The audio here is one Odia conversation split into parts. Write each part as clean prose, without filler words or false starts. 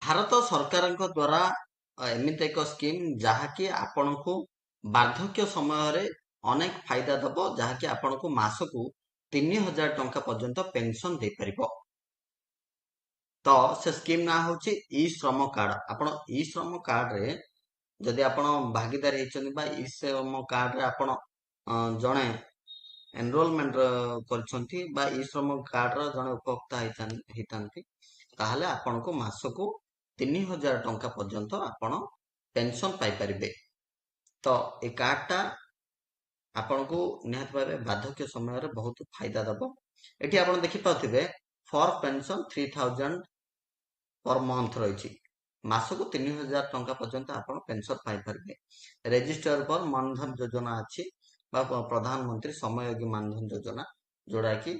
ଭାରତ ସରକାରଙ୍କ ଦ୍ୱାରା ଏମିତି ଏକ ସ୍କିମ୍ ଯାହାକି ଆପଣଙ୍କୁ ବାର୍ଦ୍ଧକ୍ୟ ସମୟରେ ଅନେକ ଫାଇଦା ଦବ, ଯାହାକି ଆପଣଙ୍କୁ ମାସକୁ 3000 ଟଙ୍କା ପର୍ଯ୍ୟନ୍ତ ପେନସନ ଦେଇପାରିବ। ତ ସେ ସ୍କିମ୍ ନାଁ ହଉଛି ଇ ଶ୍ରମ କାର୍ଡ। ଆପଣ ଇ ଶ୍ରମ କାର୍ଡରେ ଯଦି ଆପଣ ଭାଗିଦାରୀ ହେଇଛନ୍ତି ବା ଇ ଶ୍ରମ କାର୍ଡରେ ଆପଣ ଜଣେ ଏନରୋଲମେଣ୍ଟ କରିଛନ୍ତି ବା ଇ ଶ୍ରମ କାର୍ଡର ଜଣେ ଉପଭୋକ୍ତା ହେଇଥାନ୍ତି, ତାହେଲେ ଆପଣଙ୍କୁ ମାସକୁ 3000 ଟଙ୍କା ପର୍ଯ୍ୟନ୍ତ ଆପଣ ପେନସନ ପାଇପାରିବେ। ତ ଏ କାର୍ଡଟା ଆପଣଙ୍କୁ ନିହାତି ଭାବେ ବାର୍ଦ୍ଧକ୍ୟ ସମୟରେ ବହୁତ ଫାଇଦା ଦବ। ଏଠି ଆପଣ ଦେଖିପାରୁଥିବେ ଫର ପେନସନ 3000 ପର ମନ୍ଥ ରହିଛି। ମାସକୁ 3000 ଟଙ୍କା ପର୍ଯ୍ୟନ୍ତ ଆପଣ ପେନସନ ପାଇପାରିବେ। ରେଜିଷ୍ଟର ଫର ମାନଧନ ଯୋଜନା ଅଛି ବା ପ୍ରଧାନମନ୍ତ୍ରୀ ସମୟୋଗୀ ମାନଧନ ଯୋଜନା, ଯୋଉଟା କି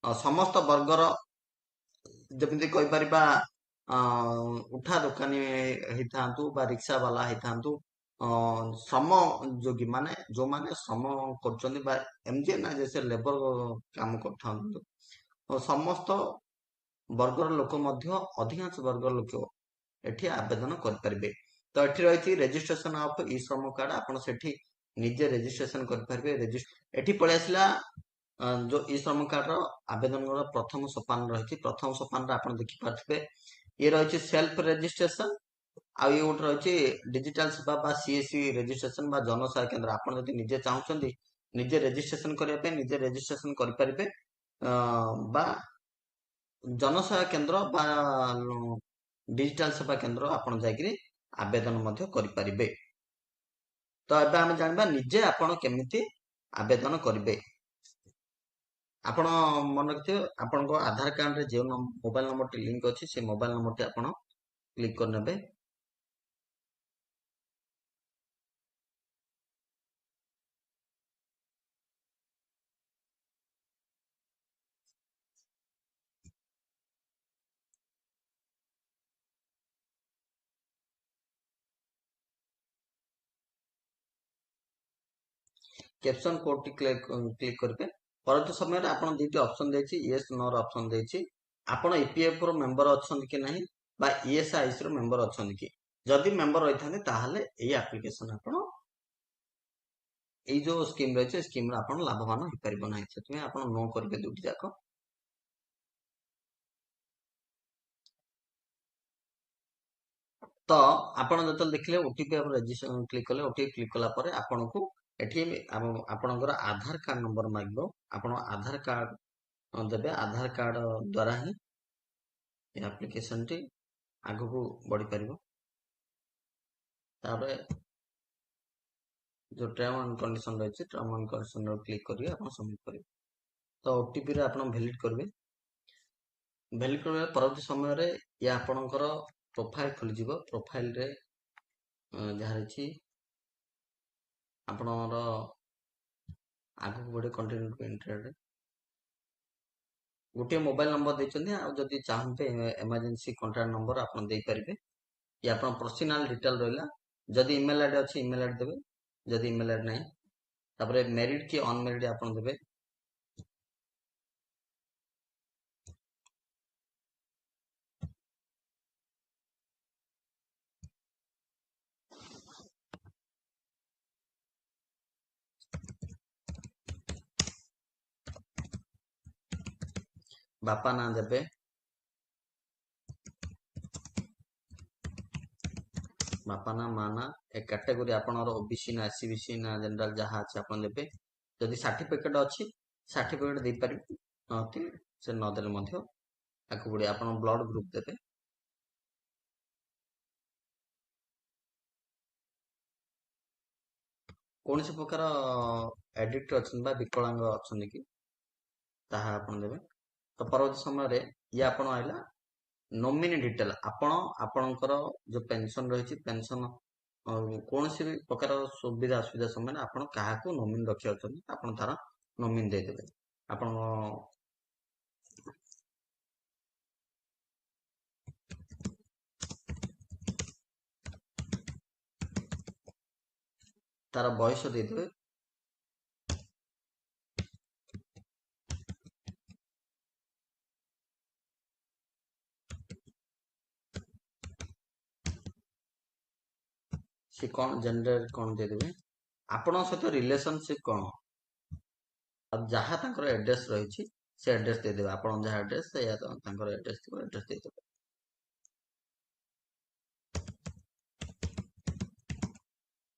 ସମସ୍ତ ବର୍ଗର, ଯେମିତି କହିପାରିବା ଉଠା ଦୋକାନୀ ହେଇଥାନ୍ତୁ ବା ରିକ୍ସା ବାଲା ହେଇଥାନ୍ତୁ, ଶ୍ରମ ଯୋଗୀ ମାନେ ଯୋଉମାନେ ଶ୍ରମ କରୁଛନ୍ତି ବା ଏମିତି ନା ଯେ ସେ ଲେବର କାମ କରିଥାନ୍ତୁ, ସମସ୍ତ ବର୍ଗର ଲୋକ ମଧ୍ୟ ଅଧିକାଂଶ ବର୍ଗର ଲୋକ ଏଠି ଆବେଦନ କରିପାରିବେ। ତ ଏଠି ରହିଛି ରେଜିଷ୍ଟ୍ରେସନ ଅଫ ଇ ଶ୍ରମ କାର୍ଡ, ଆପଣ ସେଠି ନିଜେ ରେଜିଷ୍ଟ୍ରେସନ କରିପାରିବେ। ଏଠି ପଳେଇ ଆସିଲା ଯୋଉ ଇ ଶ୍ରମ କାର୍ଡର ଆବେଦନର ପ୍ରଥମ ସୋପାନ ରହିଛି। ପ୍ରଥମ ସୋପାନରେ ଆପଣ ଦେଖିପାରୁଥିବେ ଇଏ ରହିଛି ସେଲ୍ଫ ରେଜିଷ୍ଟ୍ରେସନ, ଆଉ ଇଏ ଗୋଟେ ରହିଛି ଡିଜିଟାଲ ସେବା ବା ସିଏସି ରେଜିଷ୍ଟ୍ରେସନ ବା ଜନସେବା କେନ୍ଦ୍ର। ଆପଣ ଯଦି ନିଜେ ଚାହୁଁଛନ୍ତି ନିଜେ ରେଜିଷ୍ଟ୍ରେସନ କରିବା ପାଇଁ ନିଜେ ରେଜିଷ୍ଟ୍ରେସନ କରିପାରିବେ, ବା ଜନସେବା କେନ୍ଦ୍ର ବା ଡିଜିଟାଲ ସେବା କେନ୍ଦ୍ର ଆପଣ ଯାଇକିରି ଆବେଦନ ମଧ୍ୟ କରିପାରିବେ। ତ ଏବେ ଆମେ ଜାଣିବା ନିଜେ ଆପଣ କେମିତି ଆବେଦନ କରିବେ। ଆପଣ ମନେ ରଖିଥିବେ ଆପଣଙ୍କ ଆଧାର କାର୍ଡରେ ଯେଉଁ ମୋବାଇଲ ନମ୍ବରଟି ଲିଙ୍କ ଅଛି ସେ ମୋବାଇଲ ନମ୍ବରଟି ଆପଣ କ୍ଲିକ୍ କରିନେବେ। କ୍ୟାପସନ କୋଡଟି କ୍ଲିକ୍ କରିବେ। ପରବର୍ତ୍ତୀ ସମୟରେ ଆପଣ ଦୁଇଟି ଅପସନ ଦେଇଛି, ୟେସ୍ ନୋ ର ଅପସନ ଦେଇଛି। ଆପଣ ଇପିଏଫ୍ ର ମେମ୍ବର ଅଛନ୍ତି କି ନାହିଁ ବା ଇଏସ୍ଆଇସି ର ମେମ୍ବର ଅଛନ୍ତି କି? ଯଦି ମେମ୍ବର ରହିଥାନ୍ତି ତାହେଲେ ଏଇ ଆପ୍ଲିକେସନ ଆପଣ, ଏଇ ଯୋଉ ସ୍କିମ୍ ରହିଛି ସ୍କିମରେ ଆପଣ ଲାଭବାନ ହେଇପାରିବ ନାହିଁ, ସେଥିପାଇଁ ଆପଣ ନୋ କରିବେ ଦୁଇଟି ଯାକ। ତ ଆପଣ ଯେତେବେଳେ ଦେଖିଲେ ଓଟିପି ରେଜିଷ୍ଟ୍ରେସନ କ୍ଲିକ୍ କଲେ, ଓଟିପି କ୍ଲିକ୍ କଲା ପରେ ଆପଣଙ୍କୁ ଏଠି ଆପଣଙ୍କର ଆଧାର କାର୍ଡ ନମ୍ବର ମାଗିବ। ଆପଣ ଆଧାର କାର୍ଡ ଦେବେ। ଆଧାର କାର୍ଡ ଦ୍ୱାରା ହିଁ ଏ ଆପ୍ଲିକେସନଟି ଆଗକୁ ବଢିପାରିବ। ତାପରେ ଯୋଉ ଟର୍ମ ଆଣ୍ଡ କଣ୍ଡିସନ ରହିଛି, ଟର୍ମ ଆଣ୍ଡ କଣ୍ଡିସନ କ୍ଲିକ୍ କରିବେ, ଆପଣ ସବମିଟ୍ କରିବେ। ତ ଓଟିପି ରେ ଆପଣ ଭ୍ୟାଲିଡ କରିବେ। ଭ୍ୟାଲିଡ କରିବା ପରବର୍ତ୍ତୀ ସମୟରେ ଇଏ ଆପଣଙ୍କର ପ୍ରୋଫାଇଲ ଖୋଲିଯିବ। ପ୍ରୋଫାଇଲରେ ଯାହା ରହିଛି ଆପଣଙ୍କର ଆଗକୁ ବଢି କଣ୍ଟିନ୍ୟୁ ଟୁ ଏଣ୍ଟର, ଗୋଟିଏ ମୋବାଇଲ ନମ୍ବର ଦେଇଛନ୍ତି, ଆଉ ଯଦି ଚାହାନ୍ତେ ଏମର୍ଜେନ୍ସି କଣ୍ଟାକ୍ଟ ନମ୍ବର ଆପଣ ଦେଇପାରିବେ। କି ଆପଣ ପର୍ସନାଲ ଡିଟେଲ ରହିଲା, ଯଦି ଇମେଲ ଆଇଡି ଅଛି ଇମେଲ ଆଇଡି ଦେବେ, ଯଦି ଇମେଲ ଆଇଡି ନାହିଁ ତାପରେ ମେରିଡ କି ଅନମେରିଡ ଆପଣ ଦେବେ। ବାପା ନାଁ ଦେବେ, ବାପା ନା ମା ନା, ଏ କ୍ୟାଟେଗୋରୀ ଆପଣଙ୍କର ଓବିସି ନା ଏସସିବିସି ନା ଜେନେରାଲ ଯାହା ଅଛି ଆପଣ ଦେବେ। ଯଦି ସାର୍ଟିଫିକେଟ ଅଛି ସାର୍ଟିଫିକେଟ ଦେଇପାରିବେ, ନହେଲେ ସେ ନଦେଲେ ମଧ୍ୟ ଆଗକୁ ବଢି ଆପଣ ବ୍ଲଡ ଗ୍ରୁପ ଦେବେ। କୌଣସି ପ୍ରକାର ଏଡିକ୍ଟ ଅଛନ୍ତି ବା ବିକଳାଙ୍ଗ ଅଛନ୍ତି କି ତାହା ଆପଣ ଦେବେ। ତ ପରବର୍ତ୍ତୀ ସମୟରେ ଇଏ ଆପଣ ଆଇଲା ନୋମିନି ଡିଟେଲ, ଆପଣ ଆପଣଙ୍କର ଯୋଉ ପେନସନ ରହିଛି, ପେନସନ କୌଣସି ବି ପ୍ରକାର ସୁବିଧା ଅସୁବିଧା ସମୟରେ ଆପଣ କାହାକୁ ନୋମିନି ରଖିବାକୁ ଆପଣ ତାର ନୋମିନି ଦେଇଦେବେ। ଆପଣ ତାର ବୟସ ଦେଇଦେବେ। କି କ'ଣ ଜେଣ୍ଡର କ'ଣ ଦେଇଦେବେ, ଆପଣଙ୍କ ସହିତ ରିଲେସନସିପ୍ କ'ଣ, ଆଉ ଯାହା ତାଙ୍କର ଆଡ୍ରେସ୍ ରହିଛି ସେ ଆଡ୍ରେସ୍ ଦେଇଦେବେ। ଆପଣଙ୍କ ଯାହା ଆଡ୍ରେସ୍ ସେଇଆ ତାଙ୍କର ଆଡ୍ରେସ୍ ଥିବ, ଆଡ୍ରେସ୍ ଦେଇଦେବେ।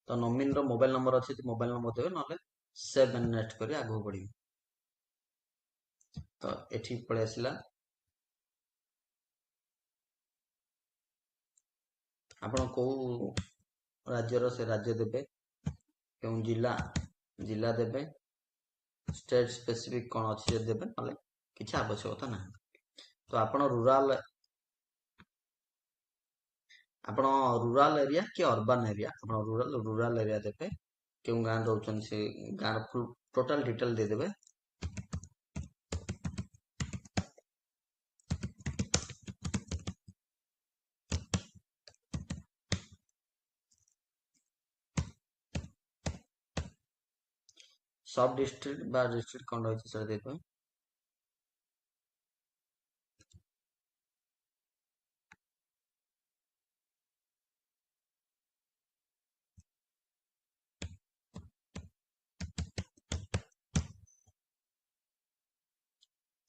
ତ ନୋମିନିର ମୋବାଇଲ ନମ୍ବର ଅଛି, ମୋବାଇଲ ନମ୍ବର ଦେବେ, ନହେଲେ ସେଭ୍ ଆଣ୍ଡ ନେକ୍ସଟ୍ କରି ଆଗକୁ ବଢିବେ। ତ ଏଠି ପଳେଇ ଆସିଲା। ଆପଣ କୋଉ ରାଜ୍ୟର ସେ ରାଜ୍ୟ ଦେବେ, କେଉଁ ଜିଲ୍ଲା ଦେବେ, ଷ୍ଟେଟ୍ ସ୍ପେସିଫିକ୍ କ'ଣ ଅଛି ଯଦି ଦେବେ, ନହେଲେ କିଛି ଆବଶ୍ୟକତା ନାହିଁ। ତ ଆପଣ ରୁରାଲ ଏରିଆ କି ଅର୍ବାନ ଏରିଆ, ଆପଣ ରୁରାଲ ଏରିଆ ଦେବେ, କେଉଁ ଗାଁରେ ରହୁଛନ୍ତି ସେ ଗାଁର ଫୁଲ୍ ଟୋଟାଲ ଡିଟେଲ ଦେଇଦେବେ। ସବ୍ ଡିଷ୍ଟ୍ରିକ୍ଟ ବା ଡିଷ୍ଟ୍ରିକ୍ଟ କ'ଣ ରହିଛି ସେଟା ଦେଇଦେବେ।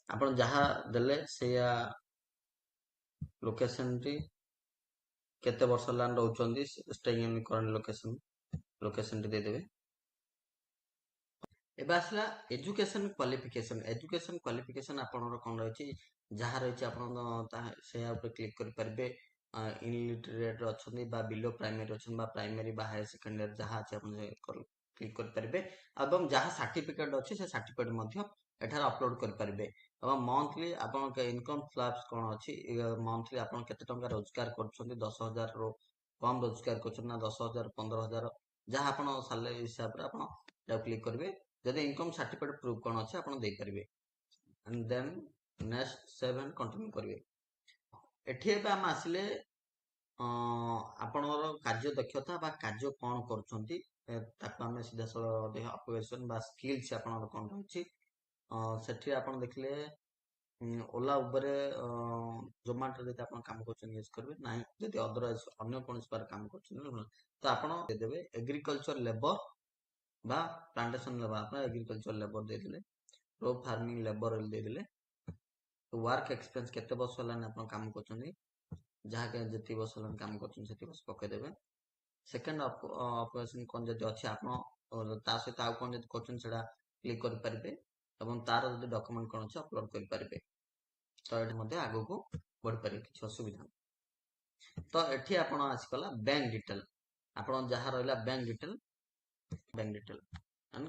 ଆପଣ ଯାହା ଦେଲେ ସେଇଆ ଲୋକେସନଟି କେତେ ବର୍ଷ ହେଲାଣି ରହୁଛନ୍ତି, ଷ୍ଟେଇଂ ଇନ୍ କରେଣ୍ଟ ଲୋକେସନଟି ଦେଇଦେବେ। ଏବେ ଆସିଲା ଏଜୁକେସନ କ୍ୱାଲିଫିକେସନ ଆପଣଙ୍କର କ'ଣ ରହିଛି, ଯାହା ରହିଛି ଆପଣ ସେଇଆ ଉପରେ କ୍ଲିକ୍ କରିପାରିବେ। ଇନଲିଟରେଟ୍ ଅଛନ୍ତି ବା ବିଲୋ ପ୍ରାଇମେରୀ ଅଛନ୍ତି ବା ପ୍ରାଇମେରୀ ବା ହାୟର ସେକେଣ୍ଡାରୀ ଯାହା ଅଛି ଆପଣ କ୍ଲିକ୍ କରିପାରିବେ। ଏବଂ ଯାହା ସାର୍ଟିଫିକେଟ୍ ଅଛି ସେ ସାର୍ଟିଫିକେଟ୍ ମଧ୍ୟ ଏଠାରେ ଅପଲୋଡ୍ କରିପାରିବେ। ଏବଂ ମନ୍ଥଲି ଆପଣଙ୍କ ଇନକମ୍ ସ୍ଲାବ୍ସ କ'ଣ ଅଛି, ମନ୍ଥଲି ଆପଣ କେତେ ଟଙ୍କା ରୋଜଗାର କରୁଛନ୍ତି, 10,000ରୁ କମ୍ ରୋଜଗାର କରୁଛନ୍ତି ନା 10,000, 15,000, ଯାହା ଆପଣ ସାଲାରୀ ହିସାବରେ ଆପଣ ଏଟାକୁ କ୍ଲିକ୍ କରିବେ। ଯଦି ଇନକମ୍ ସାର୍ଟିଫିକେଟ୍ ପ୍ରୁଫ୍ କ'ଣ ଅଛି ଆପଣ ଦେଇପାରିବେ। And then next save and continue କରିବେ। ଏଠି ଏବେ ଆମେ ଆସିଲେ ଆପଣଙ୍କର କାର୍ଯ୍ୟ ଦକ୍ଷତା ବା କାର୍ଯ୍ୟ କ'ଣ କରୁଛନ୍ତି ତାକୁ ଆମେ ସିଧାସଳଖ ଅକୁପେସନ ବା ସ୍କିଲ୍ସ ଆପଣଙ୍କର କ'ଣ ରହିଛି। ସେଠି ଆପଣ ଦେଖିଲେ ଓଲା ଉବେରେ ଜୋମାଟୋରେ ଯଦି ଆପଣ କାମ କରୁଛନ୍ତି ୟୁଜ୍ କରିବେ, ନାହିଁ ଯଦି ଅଦରୱାଇଜ ଅନ୍ୟ କୌଣସି ପାଖରେ କାମ କରୁଛନ୍ତି ତ ଆପଣ ଦେଇଦେବେ ଏଗ୍ରିକଲଚର ଲେବର ବା ପ୍ଲାଣ୍ଟେସନ ଲେବର। ଆପଣ ଏଗ୍ରିକଲଚର ଲେବର ଦେଇଦେଲେ, ପ୍ରୋ ଫାର୍ମିଂ ଲେବର ଦେଇଦେଲେ, ୱାର୍କ ଏକ୍ସପିରିଏନ୍ସ କେତେ ବର୍ଷ ହେଲାଣି ଆପଣ କାମ କରୁଛନ୍ତି, ଯାହା ଯେତିକି ବର୍ଷ ହେଲାଣି କାମ କରୁଛନ୍ତି ସେତିକି ବର୍ଷ ପକେଇଦେବେ। ସେକେଣ୍ଡ ଅପରେସନ କ'ଣ ଯଦି ଅଛି ଆପଣ ତା ସହିତ ଆଉ କ'ଣ ଯଦି କରୁଛନ୍ତି ସେଟା କ୍ଲିକ୍ କରିପାରିବେ ଏବଂ ତାର ଯଦି ଡକ୍ୟୁମେଣ୍ଟ କ'ଣ ଅଛି ଅପଲୋଡ୍ କରିପାରିବେ। ତ ଏଠି ମଧ୍ୟ ଆଗକୁ ବଢିପାରିବେ, କିଛି ଅସୁବିଧା ନାହିଁ। ତ ଏଠି ଆପଣ ଆସିଗଲା ବ୍ୟାଙ୍କ ଡିଟେଲ, ଆପଣ ଯାହା ରହିଲା bank detail and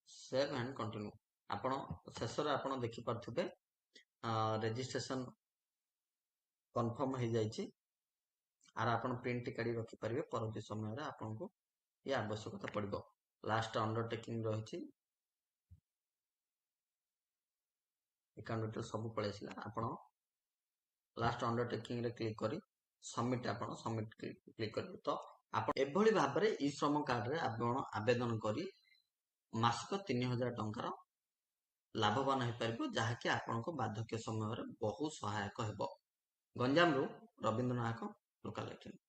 save and continue. ଆପଣ ଶେଷରେ ଆପଣ ଦେଖିପାରୁଥିବେ ରେଜିଷ୍ଟ୍ରେସନ କନଫର୍ମ ହେଇଯାଇଛି। ଆର ଆପଣ ପ୍ରିଣ୍ଟ କାଢି ରଖିପାରିବେ, ପରବର୍ତ୍ତୀ ସମୟରେ ଆପଣଙ୍କୁ ଏ ଆବଶ୍ୟକତା ପଡିବ। ଲାଷ୍ଟ ଅଣ୍ଡରଟେକିଂ ରହିଛି, ଆକାଉଣ୍ଟ ଡିଟେଲ ସବୁ ପଳେଇ ଆସିଲା। ଆପଣ ଲାଷ୍ଟ ଅଣ୍ଡରଟେକିଂ ରେ କ୍ଲିକ୍ କରି ସବମିଟ୍ କ୍ଲିକ୍ କରିବେ। ତ ଆପଣ ଏଭଳି ଭାବରେ ଇ ଶ୍ରମ କାର୍ଡରେ ଆପଣ ଆବେଦନ କରି ମାସିକ 3,000 ଟଙ୍କାର ଲାଭବାନ ହେଇପାରିବ, ଯାହାକି ଆପଣଙ୍କ ବାର୍ଦ୍ଧକ୍ୟ ସମୟରେ ବହୁ ସହାୟକ ହେବ। ଗଞ୍ଜାମରୁ ରବୀନ୍ଦ୍ର ନାୟକ, ଲୋକାଲ ଏକ୍ସଚେଞ୍ଜ।